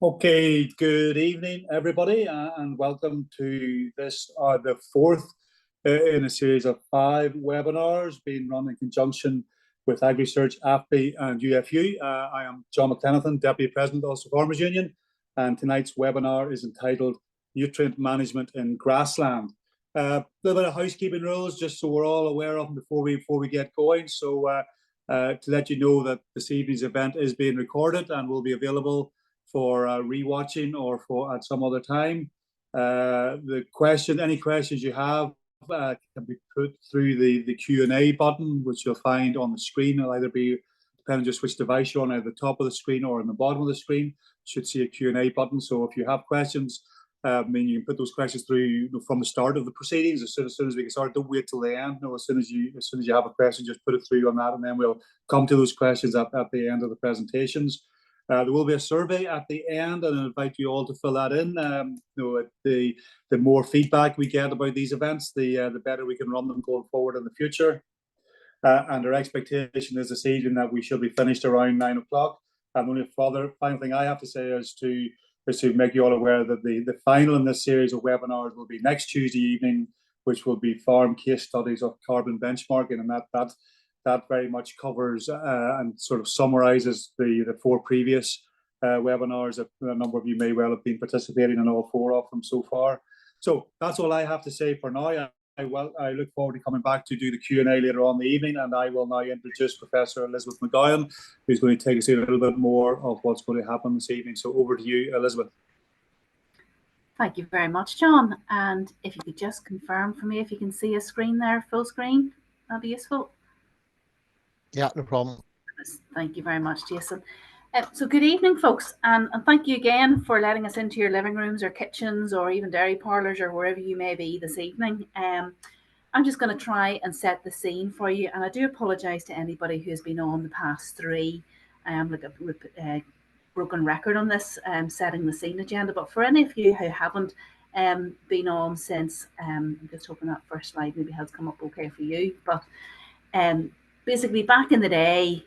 Okay, good evening, everybody, and welcome to this, the fourth in a series of 5 webinars being run in conjunction with AgriSearch, AFBI, and UFU. I am John McLenithan, Deputy President of the Ulster Farmers Union, and tonight's webinar is entitled Nutrient Management in Grassland. A little bit of housekeeping rules, just so we're all aware of them before we get going. So to let you know that this evening's event is being recorded and will be available for rewatching or for at some other time. Any questions you have can be put through the Q&A button, which you'll find on the screen. It'll either be, depending on just which device you're on, at the top of the screen or in the bottom of the screen. You should see a Q&A button. So if you have questions, you can put those questions through from the start of the proceedings as soon as we get started. Don't wait till the end. As soon as you have a question, just put it through on that, and then we'll come to those questions at the end of the presentations. There will be a survey at the end, and I invite you all to fill that in. The more feedback we get about these events, the better we can run them going forward in the future. And our expectation is this evening that we should be finished around 9 o'clock. And the only final thing I have to say is to make you all aware that the final in this series of webinars will be next Tuesday evening, which will be farm case studies of carbon benchmarking, and that very much covers and sort of summarizes the 4 previous webinars that a number of you may well have been participating in all 4 of them so far. So that's all I have to say for now. I look forward to coming back to do the Q&A later on in the evening, and I will now introduce Professor Elizabeth McGowan, who's going to take us through a little bit more of what's going to happen this evening. So over to you, Elizabeth. Thank you very much, John. And if you could just confirm for me if you can see a screen there, full screen, that'd be useful. Yeah, no problem. Thank you very much, Jason. So good evening, folks, and thank you again for letting us into your living rooms or kitchens or even dairy parlours or wherever you may be this evening. I'm just going to try and set the scene for you, and I do apologise to anybody who has been on the past 3. Like a broken record on this setting the scene agenda, but for any of you who haven't been on since, I'm just hoping that first slide maybe has come up okay for you, but basically back in the day,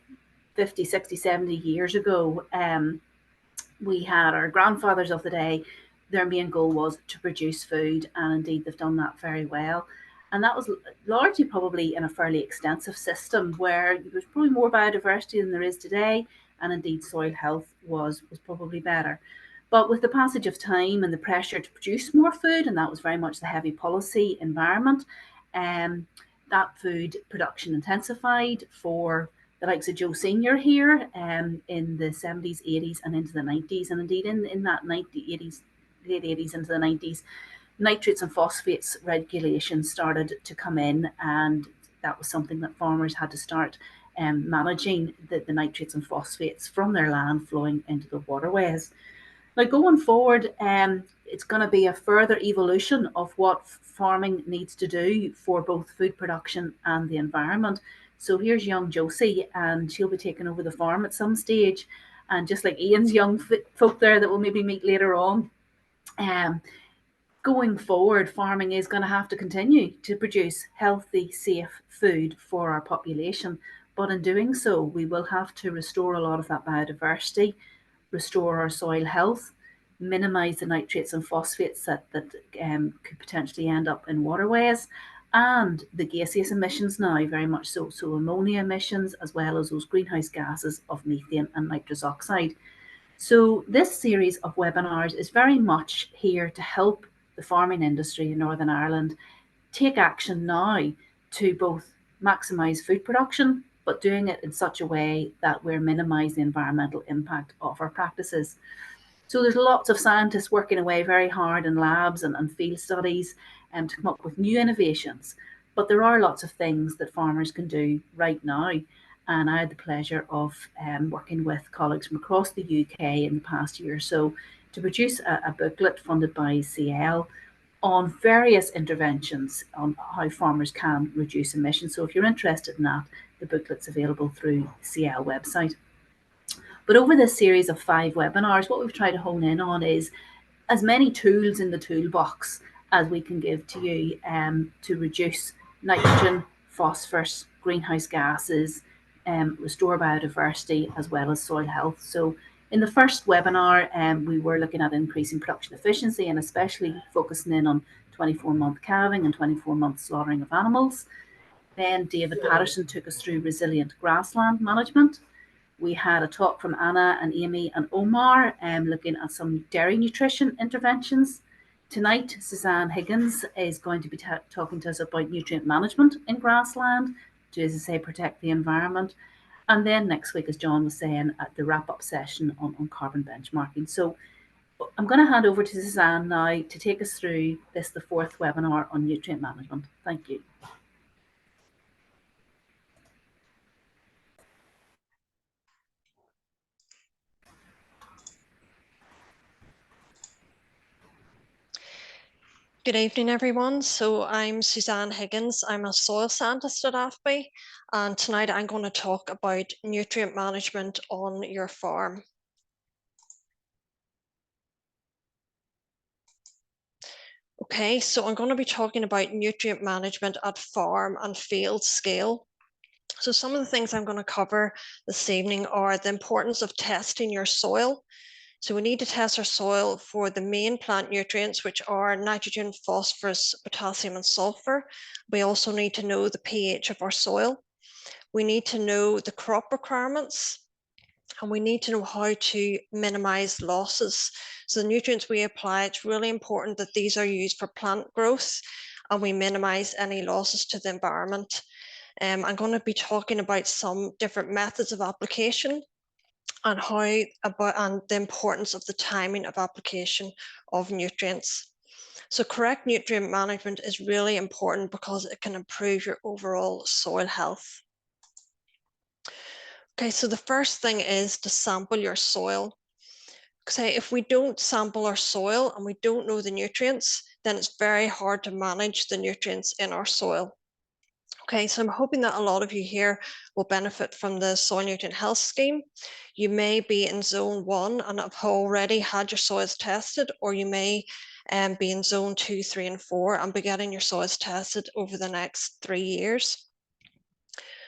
50, 60, 70 years ago, we had our grandfathers of the day. Their main goal was to produce food, and indeed they've done that very well. And that was largely probably in a fairly extensive system where there was probably more biodiversity than there is today, and indeed soil health was probably better. But with the passage of time and the pressure to produce more food, and that was very much the heavy policy environment, that food production intensified for the likes of Joe Senior here in the 70s, 80s, and into the 90s. And indeed, in that late 80s into the 90s, nitrates and phosphates regulation started to come in, and that was something that farmers had to start managing the nitrates and phosphates from their land flowing into the waterways. Now, going forward, it's going to be a further evolution of what farming needs to do for both food production and the environment. So here's young Josie, and she'll be taking over the farm at some stage. And just like Ian's young folk there that we'll maybe meet later on, going forward, farming is going to have to continue to produce healthy, safe food for our population. But in doing so, we will have to restore a lot of that biodiversity, restore our soil health, minimise the nitrates and phosphates that could potentially end up in waterways, and the gaseous emissions now, very much so ammonia emissions, as well as those greenhouse gases of methane and nitrous oxide. So this series of webinars is very much here to help the farming industry in Northern Ireland take action now to both maximise food production, but doing it in such a way that we're minimising the environmental impact of our practices. So there's lots of scientists working away very hard in labs and field studies to come up with new innovations. But there are lots of things that farmers can do right now. And I had the pleasure of working with colleagues from across the UK in the past year or so to produce a booklet funded by CL on various interventions on how farmers can reduce emissions. So if you're interested in that, the booklet's available through the CL website. But over this series of 5 webinars, what we've tried to hone in on is as many tools in the toolbox as we can give to you to reduce nitrogen, phosphorus, greenhouse gases, restore biodiversity, as well as soil health. So In the first webinar, we were looking at increasing production efficiency and especially focusing in on 24-month calving and 24-month slaughtering of animals. Then David Patterson took us through resilient grassland management. We had a talk from Anna and Amy and Omar looking at some dairy nutrition interventions. Tonight, Suzanne Higgins is going to be talking to us about nutrient management in grassland to, as I say, protect the environment. And then next week, as John was saying, at the wrap-up session on carbon benchmarking. So I'm going to hand over to Suzanne now to take us through this, the fourth webinar on nutrient management. Thank you. Good evening, everyone. So I'm Suzanne Higgins. I'm a soil scientist at AFBI, and tonight I'm going to talk about nutrient management on your farm. Okay, so I'm going to be talking about nutrient management at farm and field scale. So some of the things I'm going to cover this evening are the importance of testing your soil. So we need to test our soil for the main plant nutrients, which are nitrogen, phosphorus, potassium, and sulfur. We also need to know the pH of our soil. We need to know the crop requirements, and we need to know how to minimize losses. So the nutrients we apply, it's really important that these are used for plant growth and we minimize any losses to the environment. I'm going to be talking about some different methods of application and the importance of the timing of application of nutrients. So correct nutrient management is really important because it can improve your overall soil health. Okay, so the first thing is to sample your soil. Okay, if we don't sample our soil and we don't know the nutrients, then it's very hard to manage the nutrients in our soil. Okay, so I'm hoping that a lot of you here will benefit from the Soil Nutrient Health Scheme. You may be in Zone 1 and have already had your soils tested, or you may be in Zone 2, 3, and 4 and be getting your soils tested over the next 3 years.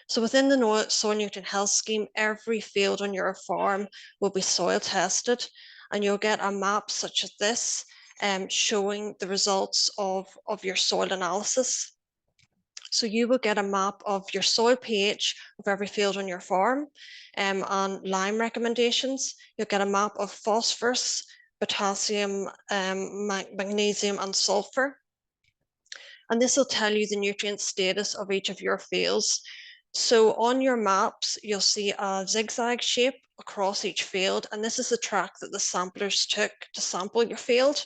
So within the Soil Nutrient Health Scheme, every field on your farm will be soil tested, and you'll get a map such as this showing the results of your soil analysis. So you will get a map of your soil pH of every field on your farm and lime recommendations. You'll get a map of phosphorus, potassium, magnesium, and sulfur. And this will tell you the nutrient status of each of your fields. So on your maps, you'll see a zigzag shape across each field, and this is the track that the samplers took to sample your field.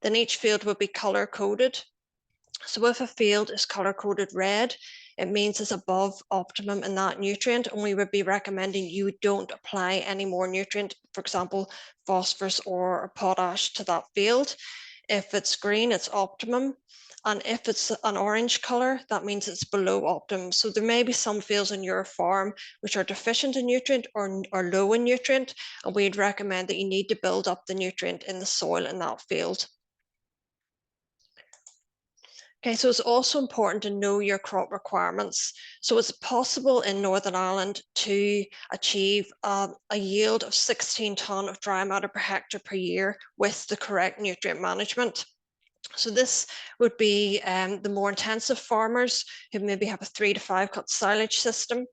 Then each field will be color coded. So if a field is color-coded red, it means it's above optimum in that nutrient, and we would be recommending you don't apply any more nutrient, for example, phosphorus or potash to that field. If it's green, it's optimum. And if it's an orange color, that means it's below optimum. So there may be some fields on your farm which are deficient in nutrient or low in nutrient, and we'd recommend that you need to build up the nutrient in the soil in that field. Okay, so it's also important to know your crop requirements. So it's possible in Northern Ireland to achieve a yield of 16 tonne of dry matter per hectare per year with the correct nutrient management. So this would be the more intensive farmers who maybe have a 3 to 5 cut silage system.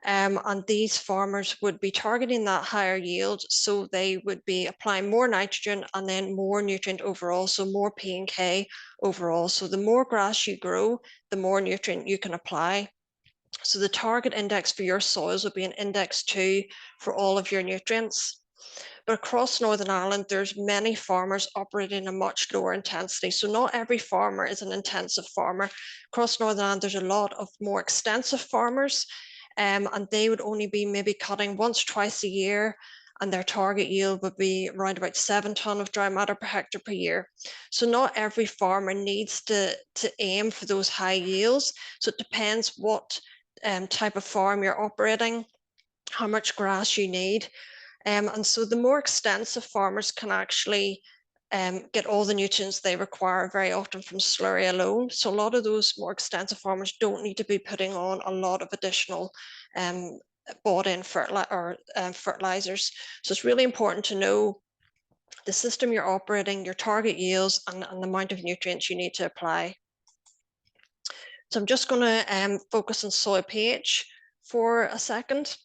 And these farmers would be targeting that higher yield, so they would be applying more nitrogen and then more nutrient overall, so more P and K overall. So the more grass you grow, the more nutrient you can apply. So the target index for your soils would be an index 2 for all of your nutrients. But across Northern Ireland, there's many farmers operating a much lower intensity. So not every farmer is an intensive farmer. Across Northern Ireland, there's a lot of more extensive farmers, and they would only be maybe cutting once, twice a year, and their target yield would be around about 7 tonne of dry matter per hectare per year. So not every farmer needs to aim for those high yields. So it depends what type of farm you're operating, how much grass you need. And so the more extensive farmers can actually get all the nutrients they require very often from slurry alone. So a lot of those more extensive farmers don't need to be putting on a lot of additional bought in fertilizers. So it's really important to know the system you're operating, your target yields, and the amount of nutrients you need to apply. So I'm just going to focus on soil pH for a second.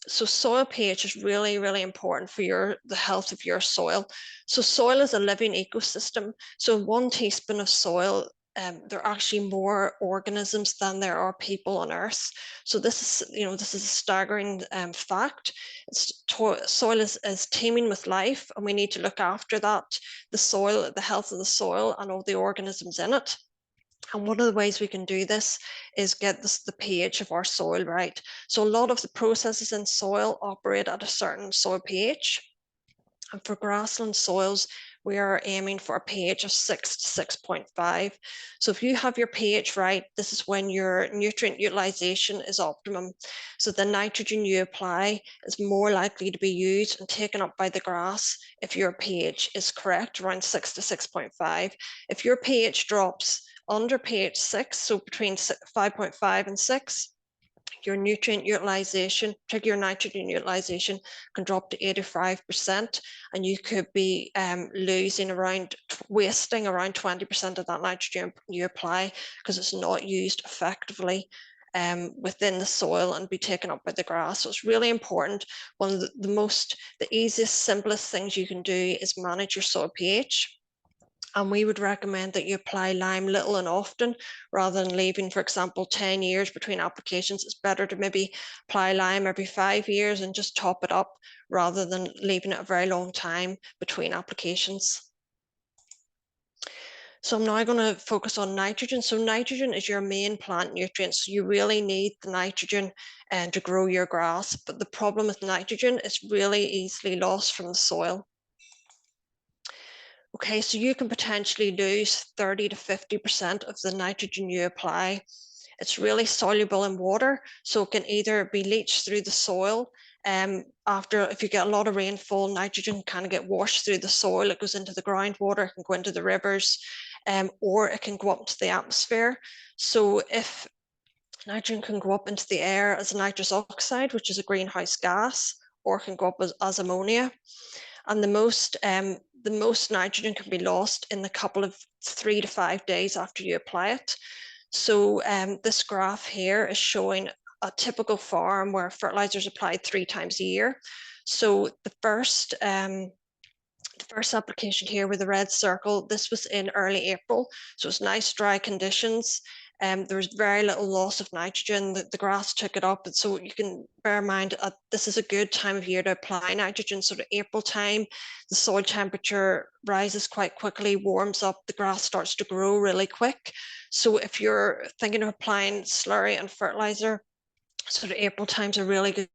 So soil pH is really, really important for the health of your soil. So soil is a living ecosystem. So in 1 teaspoon of soil, there are actually more organisms than there are people on Earth. So this is a staggering fact. Soil is teeming with life, and we need to look after that, the soil, the health of the soil, and all the organisms in it. And one of the ways we can do this is get the pH of our soil right. So a lot of the processes in soil operate at a certain soil pH. And for grassland soils, we are aiming for a pH of 6 to 6.5. So if you have your pH right, this is when your nutrient utilization is optimum. So the nitrogen you apply is more likely to be used and taken up by the grass if your pH is correct, around 6 to 6.5. If your pH drops under pH 6, so between 5.5 and 6, your nutrient utilization, particularly your nitrogen utilization, can drop to 85%, and you could be wasting around 20% of that nitrogen you apply because it's not used effectively within the soil and be taken up by the grass. So it's really important. One of the easiest, simplest things you can do is manage your soil pH. And we would recommend that you apply lime little and often rather than leaving, for example, 10 years between applications. It's better to maybe apply lime every 5 years and just top it up rather than leaving it a very long time between applications. So I'm now going to focus on nitrogen. So nitrogen is your main plant nutrient. So you really need the nitrogen to grow your grass. But the problem with nitrogen is really easily lost from the soil. Okay, so you can potentially lose 30 to 50% of the nitrogen you apply. It's really soluble in water, so it can either be leached through the soil. If you get a lot of rainfall, nitrogen kind of get washed through the soil. It goes into the groundwater, it can go into the rivers, or it can go up into the atmosphere. So if nitrogen can go up into the air as nitrous oxide, which is a greenhouse gas, or it can go up as ammonia. And the most nitrogen can be lost in the couple of 3 to 5 days after you apply it. So this graph here is showing a typical farm where fertilizer is applied 3 times a year. So the first application here with the red circle, this was in early April. So it's nice dry conditions. There was very little loss of nitrogen. The grass took it up. And so you can bear in mind this is a good time of year to apply nitrogen. So the April time, the soil temperature rises quite quickly, warms up, the grass starts to grow really quick. So if you're thinking of applying slurry and fertilizer, so the April times are really good.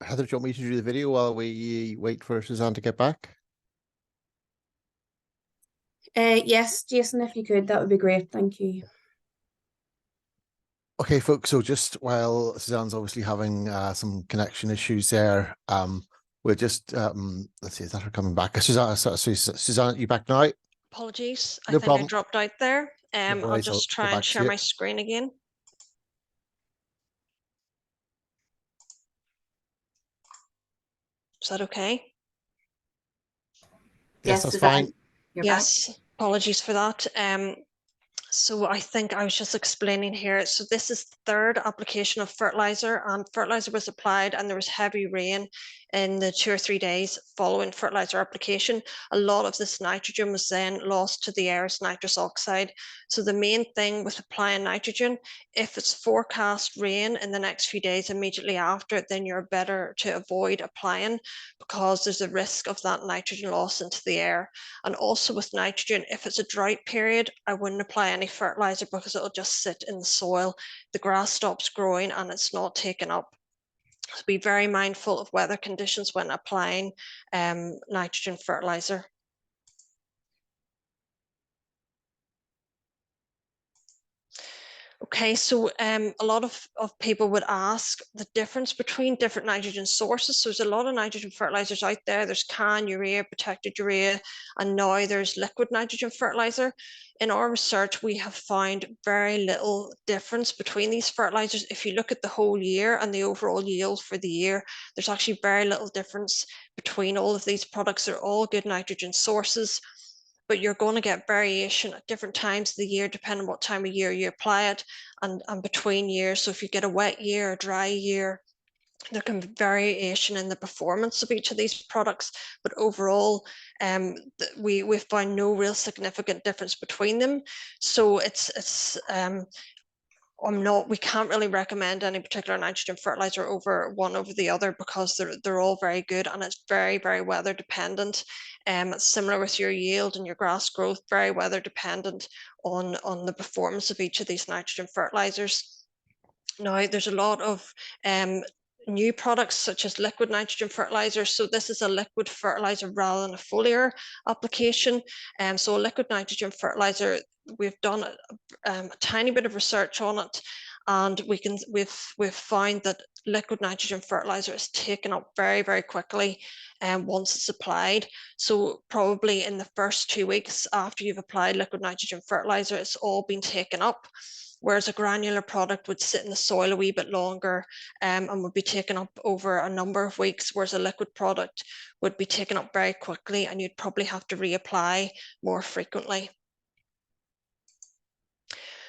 Heather, do you want me to do the video while we wait for Suzanne to get back? Yes, Jason, if you could, that would be great. Thank you. Okay, folks, so just while Suzanne's obviously having some connection issues there, we're just, let's see, is that her coming back? Suzanne, Suzanne, you back now? Apologies, No I think problem. I dropped out there. No I'll worries, just I'll try go and back to share you. my screen again. Is that okay? Yes, that's Suzanne, fine. you're Yes, apologies for that. So I think I was just explaining here. So this is the 3rd application of fertilizer, and fertilizer was applied and there was heavy rain in the 2 or 3 days following fertilizer application, a lot of this nitrogen was then lost to the air as nitrous oxide. So the main thing with applying nitrogen, if it's forecast rain in the next few days immediately after, then you're better to avoid applying, because there's a risk of that nitrogen loss into the air. And also with nitrogen, if it's a drought period, I wouldn't apply any fertilizer because it'll just sit in the soil. The grass stops growing and it's not taken up. So be very mindful of weather conditions when applying nitrogen fertilizer. Okay, so a lot of people would ask the difference between different nitrogen sources. So there's a lot of nitrogen fertilizers out there. There's CAN urea, protected urea, and now there's liquid nitrogen fertilizer. In our research, we have found very little difference between these fertilizers. If you look at the whole year and the overall yield for the year, there's actually very little difference between all of these products. They're all good nitrogen sources, but you're going to get variation at different times of the year, depending on what time of year you apply it, and between years. So if you get a wet year, a dry year, there can be variation in the performance of each of these products, but overall, we've found no real significant difference between them. So we can't really recommend any particular nitrogen fertilizer over the other, because they're all very good, and it's very, very weather dependent. It's similar with your yield and your grass growth, very weather dependent on the performance of each of these nitrogen fertilizers. Now, there's a lot of new products such as liquid nitrogen fertilizer. So this is a liquid fertilizer rather than a foliar application. So a liquid nitrogen fertilizer, we've done a tiny bit of research on it, and we've found that liquid nitrogen fertilizer is taken up very, very quickly once it's applied. So probably in the first 2 weeks after you've applied liquid nitrogen fertilizer, it's all been taken up. Whereas a granular product would sit in the soil a wee bit longer and would be taken up over a number of weeks, whereas a liquid product would be taken up very quickly, and you'd probably have to reapply more frequently.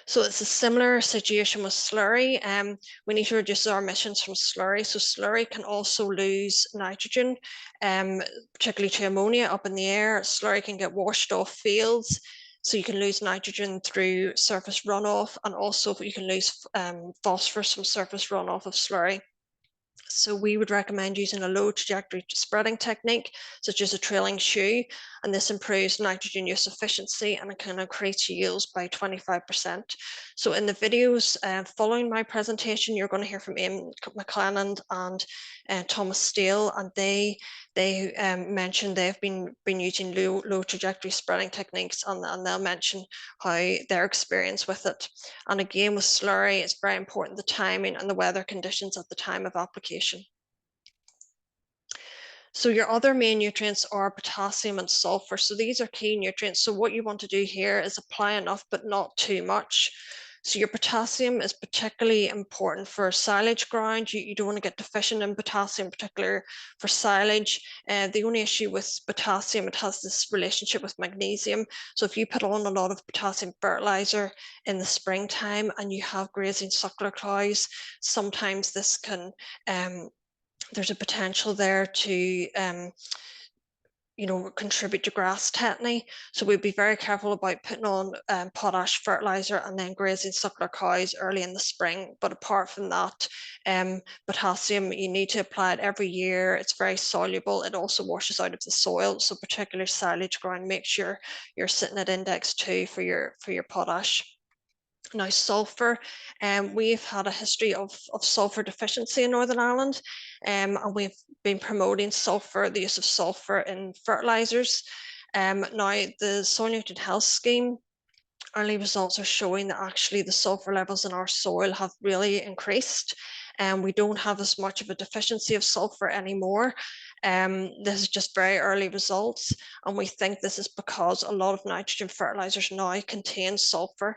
So it's a similar situation with slurry. We need to reduce our emissions from slurry. So slurry can also lose nitrogen, particularly to ammonia up in the air. Slurry can get washed off fields. So you can lose nitrogen through surface runoff, and also you can lose phosphorus from surface runoff of slurry. So we would recommend using a low trajectory spreading technique, such as a trailing shoe, and this improves nitrogen use efficiency and it can increase yields by 25%. So in the videos following my presentation, you're going to hear from Ian McLennan and Thomas Steele, and they mentioned they've been using low trajectory spreading techniques, and they'll mention how their experience with it. And again, with slurry, it's very important the timing and the weather conditions at the time of application. So your other main nutrients are potassium and sulfur. So these are key nutrients. So what you want to do here is apply enough, but not too much. So your potassium is particularly important for silage ground. You don't want to get deficient in potassium, particularly for silage. The only issue with potassium, it has this relationship with magnesium. So if you put on a lot of potassium fertilizer in the springtime and you have grazing suckler cows, sometimes this can, there's a potential there to contribute to grass tetany. So we'd be very careful about putting on potash fertilizer and then grazing suckler cows early in the spring. But apart from that, potassium, you need to apply it every year. It's very soluble. It also washes out of the soil. So particularly silage ground, make sure you're sitting at index 2 for your potash. Now, sulfur, we've had a history of sulfur deficiency in Northern Ireland, and we've been promoting sulfur, the use of sulfur in fertilizers. Now, the Soil Nutrient Health Scheme, early results are showing that actually the sulfur levels in our soil have really increased, and we don't have as much of a deficiency of sulfur anymore. This is just very early results, and we think this is because a lot of nitrogen fertilizers now contain sulfur.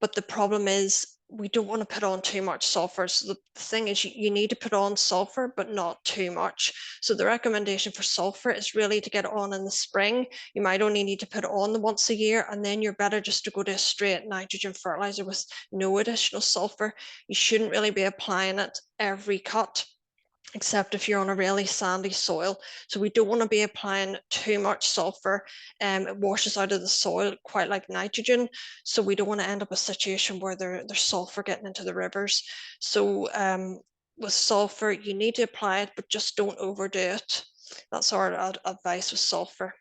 But the problem is we don't want to put on too much sulfur. So the thing is you need to put on sulfur, but not too much. So the recommendation for sulfur is really to get on in the spring. You might only need to put it on once a year, and then you're better just to go to a straight nitrogen fertilizer with no additional sulfur. You shouldn't really be applying it every cut. except if you're on a really sandy soil. So we don't want to be applying too much sulfur. It washes out of the soil quite like nitrogen. So we don't want to end up a situation where there's sulfur getting into the rivers. So with sulfur, you need to apply it, but just don't overdo it. That's our advice with sulfur.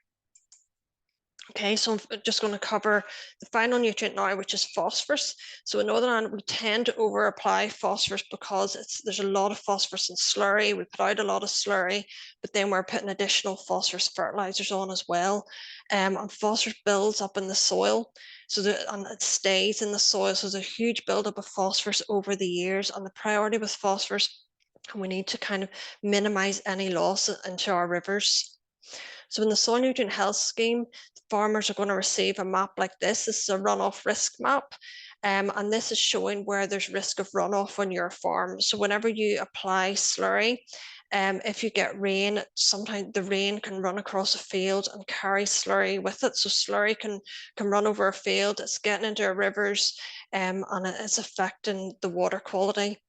Okay, so I'm just going to cover the final nutrient now, which is phosphorus. So in Northern Ireland, we tend to over apply phosphorus because there's a lot of phosphorus in slurry. We put out a lot of slurry, but then we're putting additional phosphorus fertilizers on as well. And phosphorus builds up in the soil, and it stays in the soil. So there's a huge buildup of phosphorus over the years. And the priority with phosphorus, and we need to kind of minimize any loss into our rivers. So in the soil nutrient health scheme, farmers are going to receive a map like this. This is a runoff risk map. And this is showing where there's risk of runoff on your farm. So whenever you apply slurry, if you get rain, sometimes the rain can run across a field and carry slurry with it. So slurry can run over a field, it's getting into our rivers, and it's affecting the water quality.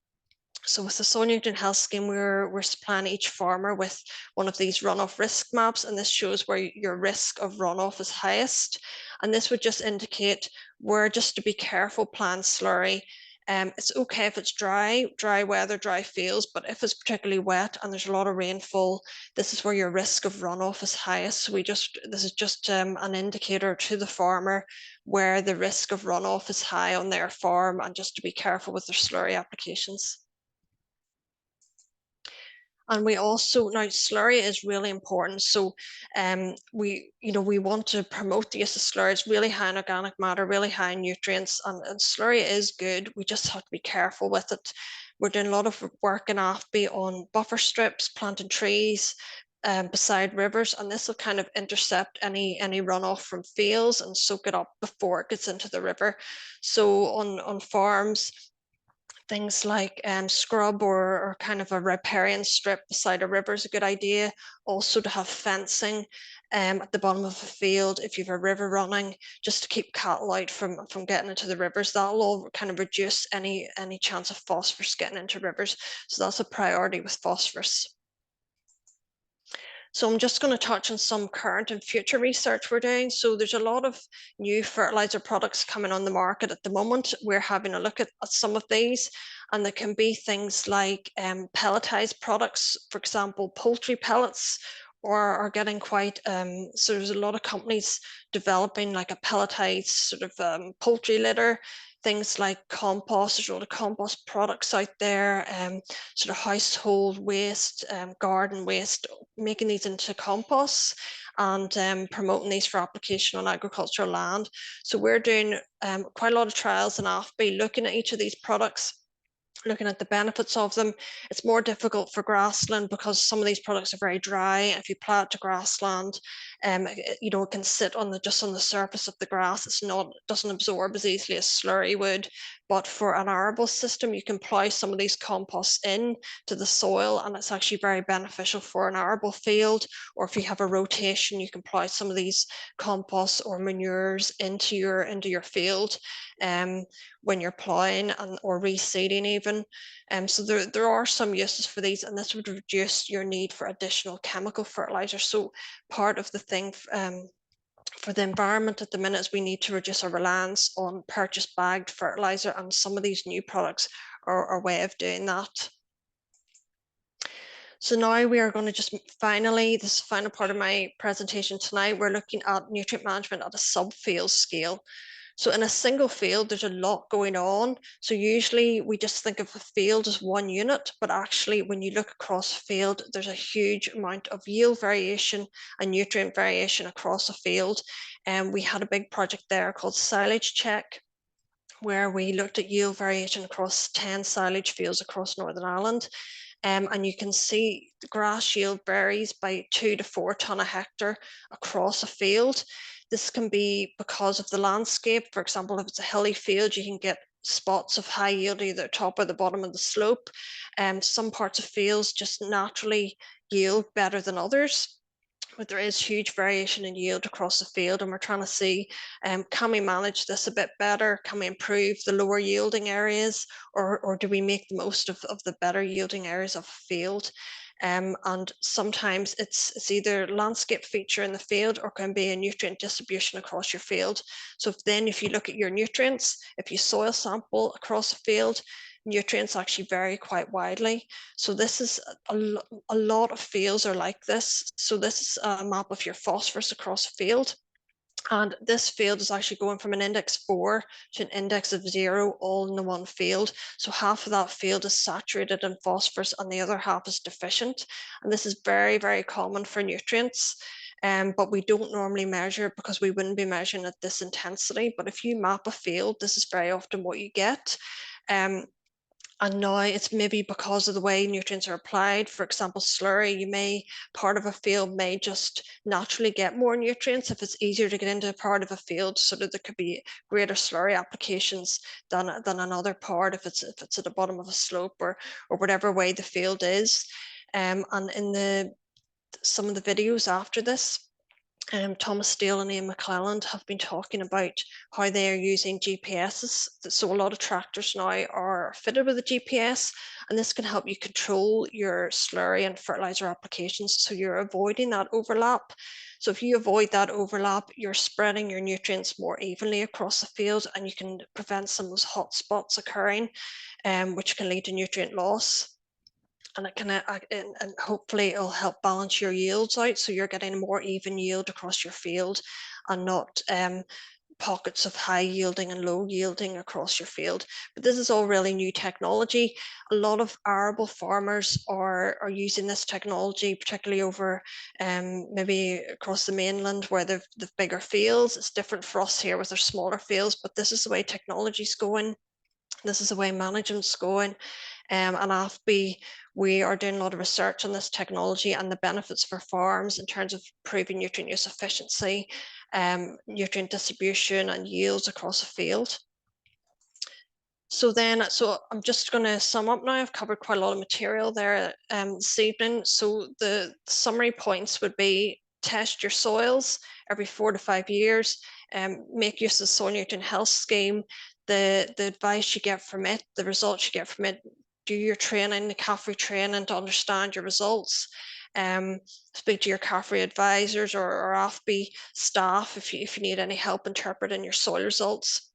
So with the soil nutrient health scheme, we're supplying each farmer with one of these runoff risk maps, and this shows where your risk of runoff is highest. And this would just indicate where just to be careful plant slurry. It's okay if it's dry weather, dry fields, but if it's particularly wet and there's a lot of rainfall, this is where your risk of runoff is highest. So this is just an indicator to the farmer where the risk of runoff is high on their farm, and just to be careful with their slurry applications. And we also, now slurry is really important. So we want to promote the use of slurry. It's really high in organic matter, really high in nutrients, and slurry is good. We just have to be careful with it. We're doing a lot of work in AFBI on buffer strips, planting trees beside rivers, and this will kind of intercept any runoff from fields and soak it up before it gets into the river. So on farms, things like scrub or kind of a riparian strip beside a river is a good idea. Also to have fencing at the bottom of a field if you have a river running, just to keep cattle out from getting into the rivers. That'll all kind of reduce any chance of phosphorus getting into rivers. So that's a priority with phosphorus. So I'm just going to touch on some current and future research we're doing. So there's a lot of new fertilizer products coming on the market at the moment. We're having a look at some of these, and there can be things like pelletized products, for example, poultry pellets, or are getting quite, so there's a lot of companies developing like a pelletized sort of poultry litter. Things like compost, there's a lot of compost products out there, sort of household waste, garden waste, making these into composts and promoting these for application on agricultural land. So we're doing quite a lot of trials in AFBI looking at each of these products, looking at the benefits of them. It's more difficult for grassland because some of these products are very dry. If you apply it to grassland, it can sit just on the surface of the grass. It doesn't absorb as easily as slurry would. But for an arable system, you can plow some of these composts in to the soil, and it's actually very beneficial for an arable field. Or if you have a rotation, you can plow some of these composts or manures into your field when you're plowing or reseeding even. So there are some uses for these, and this would reduce your need for additional chemical fertilizer. So part of the thing for the environment at the minute is we need to reduce our reliance on purchased bagged fertilizer, and some of these new products are a way of doing that. So now we are going to this is the final part of my presentation tonight. We're looking at nutrient management at a subfield scale. So in a single field, there's a lot going on. So usually we just think of a field as one unit, but actually when you look across a field, there's a huge amount of yield variation and nutrient variation across a field. And we had a big project there called Silage Check, where we looked at yield variation across 10 silage fields across Northern Ireland. And you can see the grass yield varies by 2 to 4 tonne a hectare across a field. This can be because of the landscape. For example, if it's a hilly field, you can get spots of high yield either top or the bottom of the slope. Some parts of fields just naturally yield better than others. but there is huge variation in yield across the field, and we're trying to see, can we manage this a bit better? Can we improve the lower yielding areas, or do we make the most of the better yielding areas of a field? And sometimes it's either landscape feature in the field or can be a nutrient distribution across your field. So if you look at your nutrients, if you soil sample across a field, nutrients actually vary quite widely. So this is a lot of fields are like this. So this is a map of your phosphorus across a field. And this field is actually going from an index 4 to an index of 0 all in the one field. So half of that field is saturated in phosphorus and the other half is deficient. And this is very, very common for nutrients. But we don't normally measure it because we wouldn't be measuring at this intensity. But if you map a field, this is very often what you get. And now it's maybe because of the way nutrients are applied. For example, slurry, part of a field may just naturally get more nutrients if it's easier to get into a part of a field, so that there could be greater slurry applications than another part if it's at the bottom of a slope or whatever way the field is. And in some of the videos after this, Thomas Steele and Ian McClelland have been talking about how they are using GPSs. So a lot of tractors now are fitted with a GPS, and this can help you control your slurry and fertilizer applications, so you're avoiding that overlap. So if you avoid that overlap, you're spreading your nutrients more evenly across the field, and you can prevent some of those hot spots occurring, which can lead to nutrient loss. And it can, and hopefully it'll help balance your yields out, so you're getting a more even yield across your field, and not pockets of high yielding and low yielding across your field. But this is all really new technology. A lot of arable farmers are using this technology, particularly over maybe across the mainland where they've bigger fields. It's different for us here with our smaller fields, but this is the way technology's going. This is the way management's going. And AFBI, we are doing a lot of research on this technology and the benefits for farms in terms of improving nutrient use efficiency, nutrient distribution and yields across a field. So I'm just going to sum up now. I've covered quite a lot of material there this evening. So the summary points would be: test your soils every 4 to 5 years, make use of the soil nutrient health scheme, the advice you get from it, the results you get from it, do your training, the CAFRE training to understand your results, speak to your CAFRE advisors or AFBI staff if you need any help interpreting your soil results.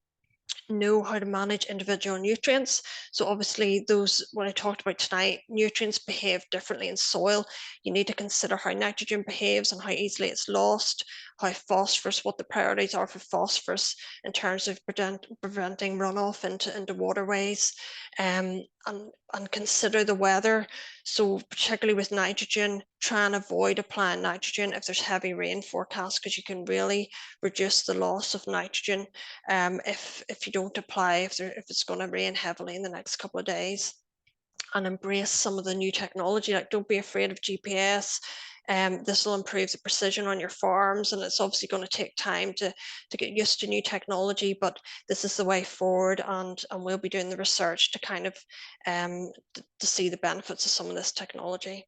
Know how to manage individual nutrients. So obviously what I talked about tonight, nutrients behave differently in soil. You need to consider how nitrogen behaves and how easily it's lost, how phosphorus, what the priorities are for phosphorus in terms of preventing runoff into waterways, and consider the weather. So particularly with nitrogen, try and avoid applying nitrogen if there's heavy rain forecast, because you can really reduce the loss of nitrogen if you don't apply, if it's going to rain heavily in the next couple of days. And embrace some of the new technology. Like, don't be afraid of GPS. This will improve the precision on your farms, and it's obviously going to take time to get used to new technology, but this is the way forward, and we'll be doing the research to kind of to see the benefits of some of this technology.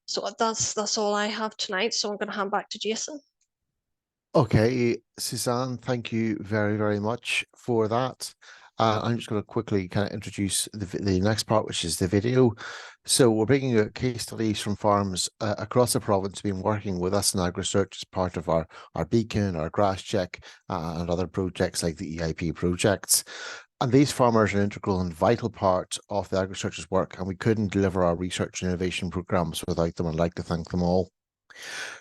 So that's all I have tonight. So I'm going to hand back to Jason. Okay, Suzanne, thank you very, very much for that. I'm just going to quickly kind of introduce the next part, which is the video. So we're bringing out case studies from farms across the province who've been working with us in AgriSearch as part of our Beacon, our Grass Check, and other projects like the EIP projects. And these farmers are an integral and vital part of the AgriSearch's work, and we couldn't deliver our research and innovation programs without them. I'd like to thank them all.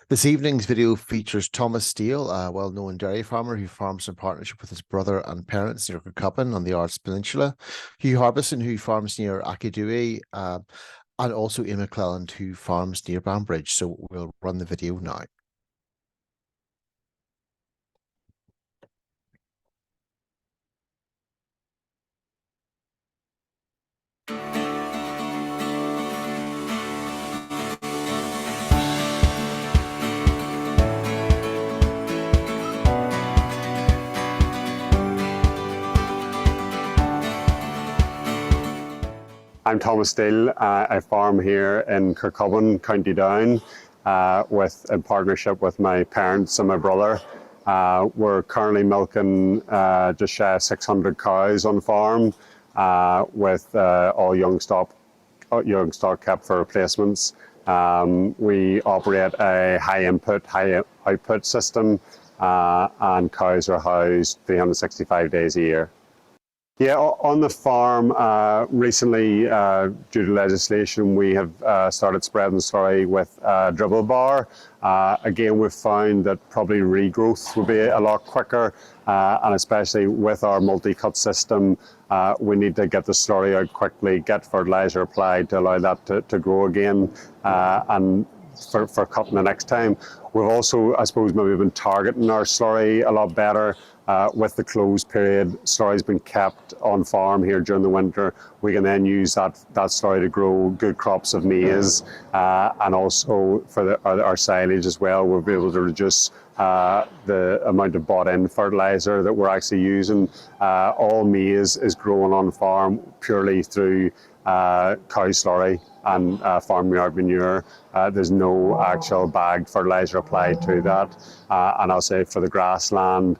This evening's video features Thomas Steele, a well-known dairy farmer who farms in partnership with his brother and parents near Kirkcudbright on the Ards Peninsula, Hugh Harbison, who farms near Akidui, and also Ian McClelland, who farms near Banbridge. So we'll run the video now. I'm Thomas Steele. I farm here in Kirkcudbright, County Down. in partnership with my parents and my brother. We're currently milking just shy of 600 cows on farm, with all young stock kept for replacements. We operate a high input, high output system, and cows are housed 365 days a year. Yeah, on the farm, recently, due to legislation, we have started spreading slurry with dribble bar. Again, we've found that probably regrowth will be a lot quicker, and especially with our multi-cut system, we need to get the slurry out quickly, get fertiliser applied to allow that to grow again, and for cutting the next time. We've also, I suppose, maybe been targeting our slurry a lot better. With the closed period, slurry's been kept on farm here during the winter. We can then use that slurry to grow good crops of maize, and also for our silage as well. We'll be able to reduce the amount of bought-in fertiliser that we're actually using. All maize is grown on farm purely through cow slurry and farmyard manure. There's no actual bagged fertiliser applied to that. And I'll say for the grassland,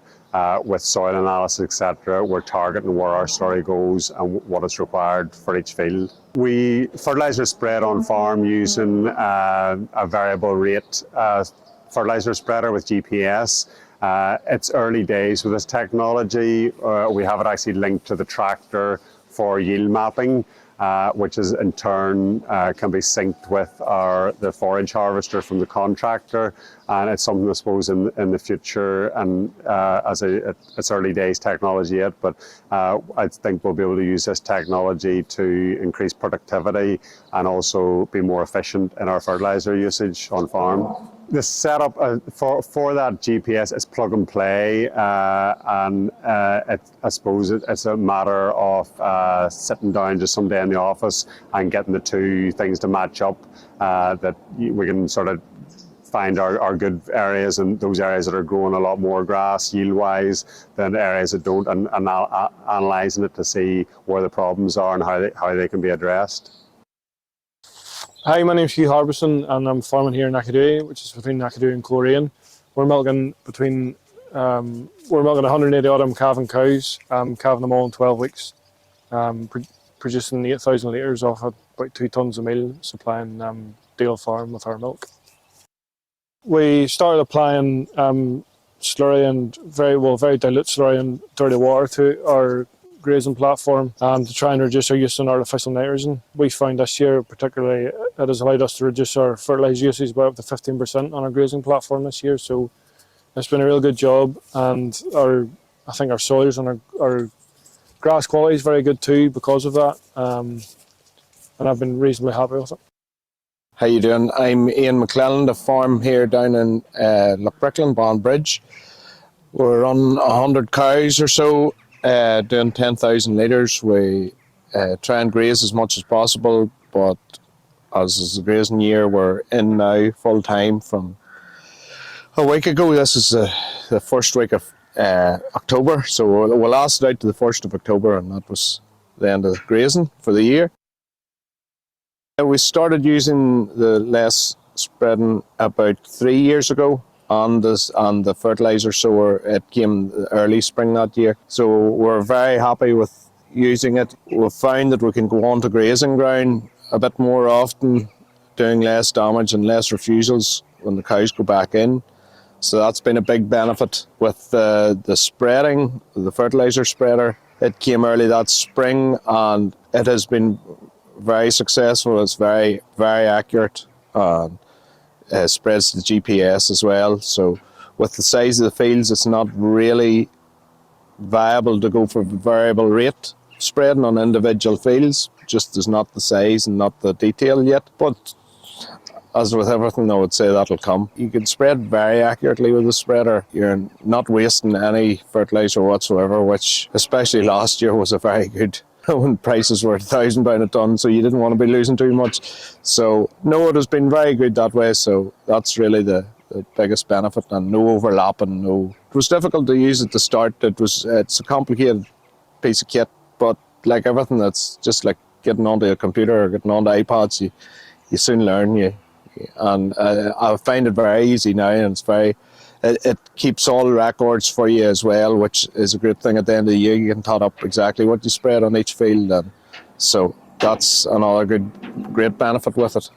with soil analysis, etc., we're targeting where our slurry goes and what is required for each field. We fertiliser spread on farm using a variable rate fertiliser spreader with GPS. It's early days with this technology. We have it actually linked to the tractor for yield mapping, which is in turn can be synced with the forage harvester from the contractor, and it's something I suppose in the future, and it's early days technology yet, but I think we'll be able to use this technology to increase productivity and also be more efficient in our fertiliser usage on farm. The setup for that GPS is plug and play, and I suppose it's a matter of sitting down just someday in the office and getting the two things to match up, that we can sort of find our good areas and those areas that are growing a lot more grass yield-wise than areas that don't, and analysing it to see where the problems are and how they can be addressed. Hi, my name's Hugh Harbison and I'm farming here in Nakadoo, which is between Nakadoo and Coleraine. We're milking 180 odd calving cows, calving them all in 12 weeks, producing 8,000 litres off about 2 tonnes a meal, supplying Dale Farm with our milk. We started applying slurry and very dilute slurry and dirty water to our grazing platform to try and reduce our use of artificial nitrogen. We found this year particularly it has allowed us to reduce our fertiliser usage by up to 15% on our grazing platform this year, so it's been a real good job, and I think our soils and our grass quality is very good too because of that, and I've been reasonably happy with it. How you doing? I'm Ian McClellan, the farm here down in Lochbrickland, Bondbridge. We're on 100 cows or so, doing 10,000 litres. We try and graze as much as possible, but as is the grazing year, we're in now full time from a week ago. This is the first week of October, so we'll last it out to the 1st of October, and that was the end of grazing for the year. We started using the less spreading about 3 years ago on the fertiliser, so it came early spring that year. So we're very happy with using it. We've found that we can go on to grazing ground a bit more often, doing less damage and less refusals when the cows go back in. So that's been a big benefit with the spreading, the fertiliser spreader. It came early that spring and it has been very successful. It's very, very accurate. Spreads to the GPS as well. So with the size of the fields, it's not really viable to go for variable rate spreading on individual fields. Just there's not the size and not the detail yet. But as with everything, I would say that'll come. You can spread very accurately with the spreader. You're not wasting any fertiliser whatsoever, which especially last year was a very good when prices were £1,000 a tonne, so you didn't want to be losing too much. So no, it has been very good that way, so that's really the biggest benefit, and no overlapping. It was difficult to use at the start. It's a complicated piece of kit, but like everything, that's just like getting onto a computer or getting onto iPads. You soon learn. You and I find it very easy now, and it's very. It keeps all the records for you as well, which is a great thing. At the end of the year, you can tot up exactly what you spread on each field, and so that's another great benefit with it.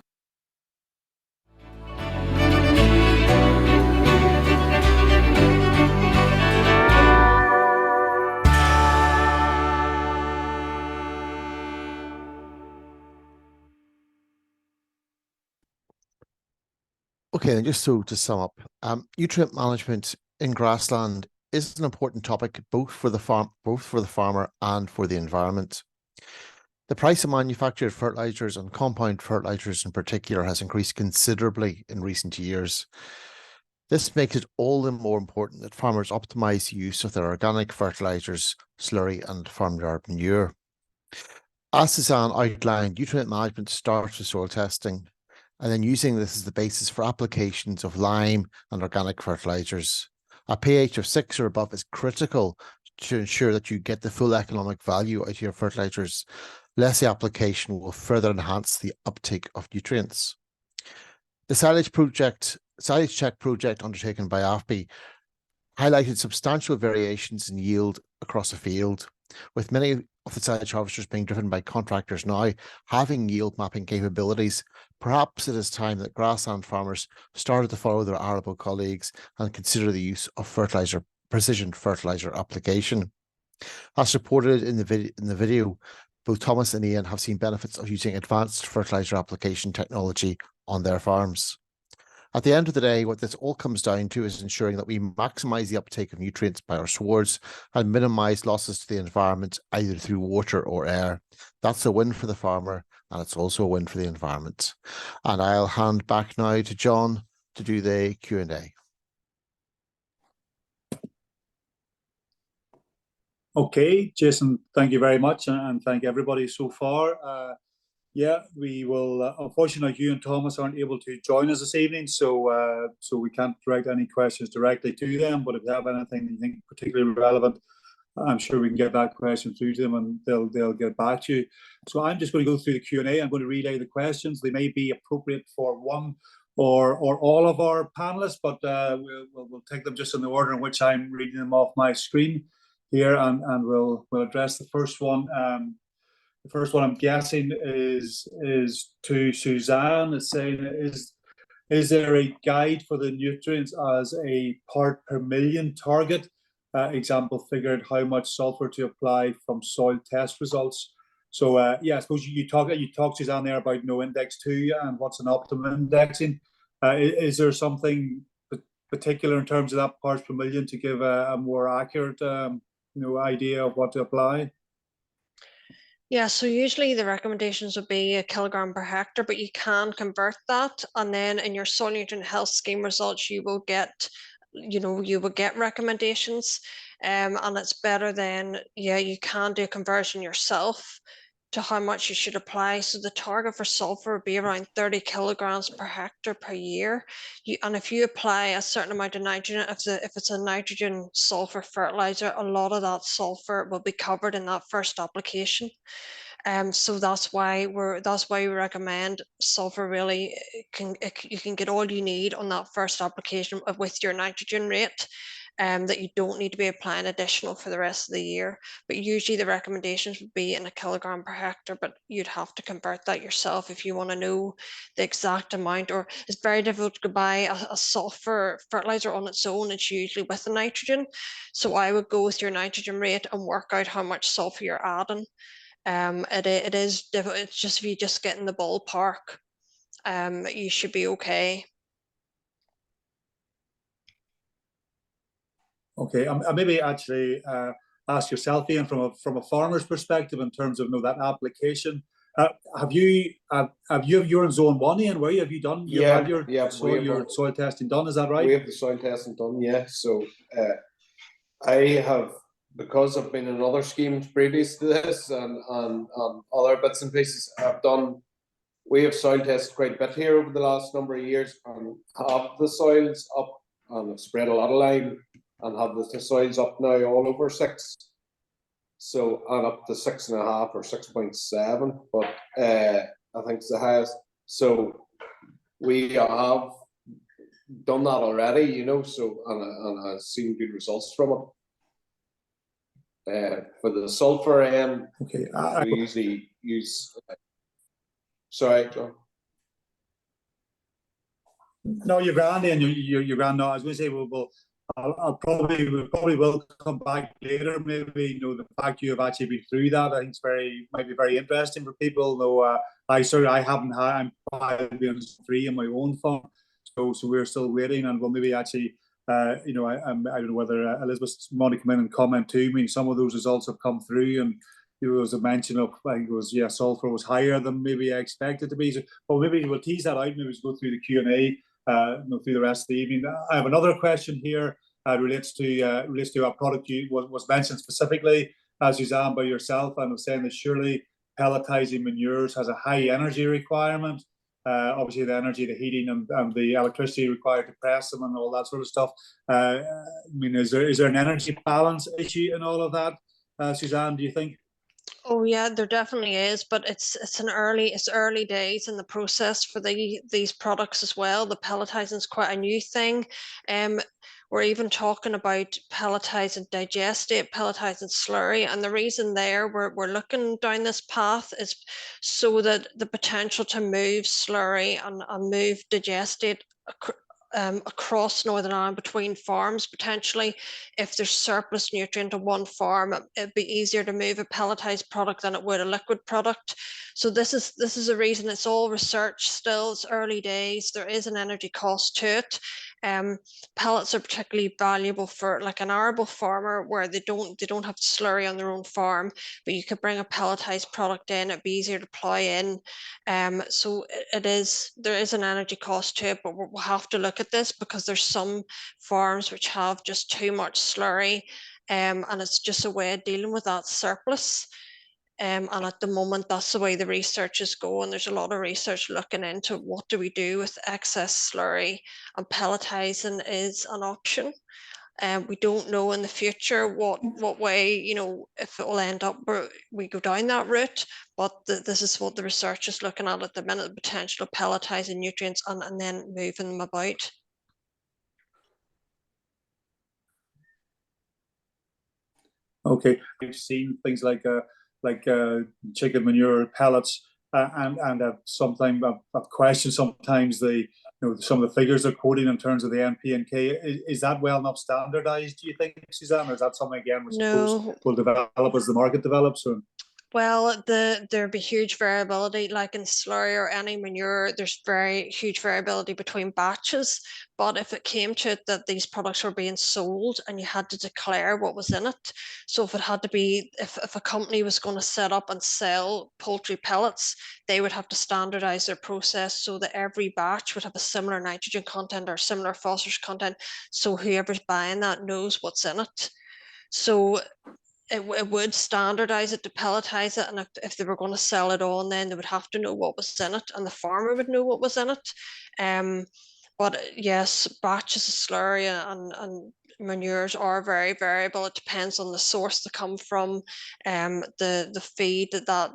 Okay, and just so to sum up, nutrient management in grassland is an important topic both for the farmer and for the environment. The price of manufactured fertilizers and compound fertilizers in particular has increased considerably in recent years. This makes it all the more important that farmers optimize the use of their organic fertilizers, slurry and farmyard manure. As Suzanne outlined, nutrient management starts with soil testing, and then using this as the basis for applications of lime and organic fertilizers. A pH of 6 or above is critical to ensure that you get the full economic value out of your fertilizers, lest the application will further enhance the uptake of nutrients. The silage check project undertaken by AFBI highlighted substantial variations in yield across the field, with many of the silage harvesters being driven by contractors now having yield mapping capabilities. Perhaps it is time that grassland farmers started to follow their arable colleagues and consider the use of precision fertilizer application. As reported in the video, both Thomas and Ian have seen benefits of using advanced fertilizer application technology on their farms. At the end of the day, what this all comes down to is ensuring that we maximize the uptake of nutrients by our swards and minimize losses to the environment either through water or air. That's a win for the farmer, and it's also a win for the environment. And I'll hand back now to John to do the Q&A. Okay, Jason, thank you very much, and thank everybody so far. Yeah, we will. Unfortunately, Hugh and Thomas aren't able to join us this evening, so we can't direct any questions directly to them. But if they have anything you think particularly relevant, I'm sure we can get that question through to them, and they'll get back to you. So I'm just going to go through the Q&A. I'm going to relay the questions. They may be appropriate for one or all of our panelists, but we'll take them just in the order in which I'm reading them off my screen here, and we'll address the first one. The first one I'm guessing is to Suzanne. It's saying, is there a guide for the nutrients as a part per million target? Example, figured how much sulfur to apply from soil test results. So yeah, I suppose you talked Suzanne there about no index 2 and what's an optimum indexing. Is there something particular in terms of that parts per million to give a more accurate idea of what to apply? Yeah, so usually the recommendations would be a kilogram per hectare, but you can convert that, and then in your soil nutrient health scheme results, you will get recommendations, and it's better than, yeah, you can do a conversion yourself to how much you should apply. So the target for sulfur would be around 30 kilograms per hectare per year. And if you apply a certain amount of nitrogen, if it's a nitrogen sulfur fertilizer, a lot of that sulfur will be covered in that first application. So that's why we recommend sulfur. Really, you can get all you need on that first application with your nitrogen rate. That you don't need to be applying additional for the rest of the year. But usually the recommendations would be in a kilogram per hectare, but you'd have to convert that yourself if you want to know the exact amount. Or it's very difficult to buy a sulfur fertilizer on its own. It's usually with the nitrogen. So I would go with your nitrogen rate and work out how much sulfur you're adding. It is difficult. It's just, if you just get in the ballpark, you should be okay. Okay, I maybe actually ask yourself, Ian, from a farmer's perspective in terms of that application. Have you you're in zone 1, Ian? Where have you done? Your soil testing done? Is that right? We have the soil testing done, yeah. So I have, because I've been in other schemes previous to this and other bits and pieces, we have soil tested quite a bit here over the last number of years, and have the soils up, and I've spread a lot of lime, and have the soils up now all over 6. So, and up to 6.5 or 6.7, but I think it's the highest. So we have done that already, you know, so and I've seen good results from it. For the sulfur end, Okay. we usually use. Sorry, John. No, you're grand, and you're grand. No, I was going to say, we'll we probably will come back later. Maybe, you know, the fact you have actually been through that, I think might be very interesting for people. Though I haven't had. I'm 5 in my own farm, so we're still waiting, and we'll maybe actually. You know, I don't know whether Elizabeth want to come in and comment too. I mean, some of those results have come through, and there was a mention of, I think it was, yeah, sulfur was higher than maybe I expected to be. So, well, maybe we'll tease that out. Maybe we'll go through the Q&A, you know, through the rest of the evening. I have another question here. Relates to a product you was mentioned specifically, Suzanne, by yourself, and was saying that surely pelletizing manures has a high energy requirement. Obviously, the energy, the heating, and the electricity required to press them, and all that sort of stuff. I mean, is there an energy balance issue in all of that, Suzanne? Do you think? Oh yeah, there definitely is, but it's early days in the process for these products as well. The pelletizing is quite a new thing. We're even talking about pelletizing digestate, pelletizing slurry, and the reason we're looking down this path is so that the potential to move slurry and move digestate across Northern Ireland between farms, potentially if there's surplus nutrient on one farm, it'd be easier to move a pelletized product than it would a liquid product. So this is a reason. It's all research still, it's early days. There is an energy cost to it. Pellets are particularly valuable for like an arable farmer where they don't have slurry on their own farm, but you could bring a pelletized product in, it'd be easier to plow in. So there is an energy cost to it, but we'll have to look at this because there's some farms which have just too much slurry, and it's just a way of dealing with that surplus. And at the moment, that's the way the research is going. There's a lot of research looking into what do we do with excess slurry, and pelletizing is an option. We don't know in the future what way, you know, if it will end up we go down that route, but this is what the research is looking at the minute, the potential of pelletizing nutrients and then moving them about. Okay, we've seen things like chicken manure pellets, and sometimes I've questioned sometimes some of the figures they're quoting in terms of the NP and K. Is that well enough standardised, do you think, Suzanne, or is that something again which will develop as the market develops? Or? Well, there'd be huge variability, like in slurry or any manure, there's very huge variability between batches. But if it came to it that these products were being sold and you had to declare what was in it, so if it had to be, if a company was going to set up and sell poultry pellets, they would have to standardize their process so that every batch would have a similar nitrogen content or similar phosphorus content, so whoever's buying that knows what's in it. So it would standardize it to pelletize it, and if they were going to sell it on, then they would have to know what was in it, and the farmer would know what was in it. But yes, batches of slurry and manures are very variable. It depends on the source they come from, the feed that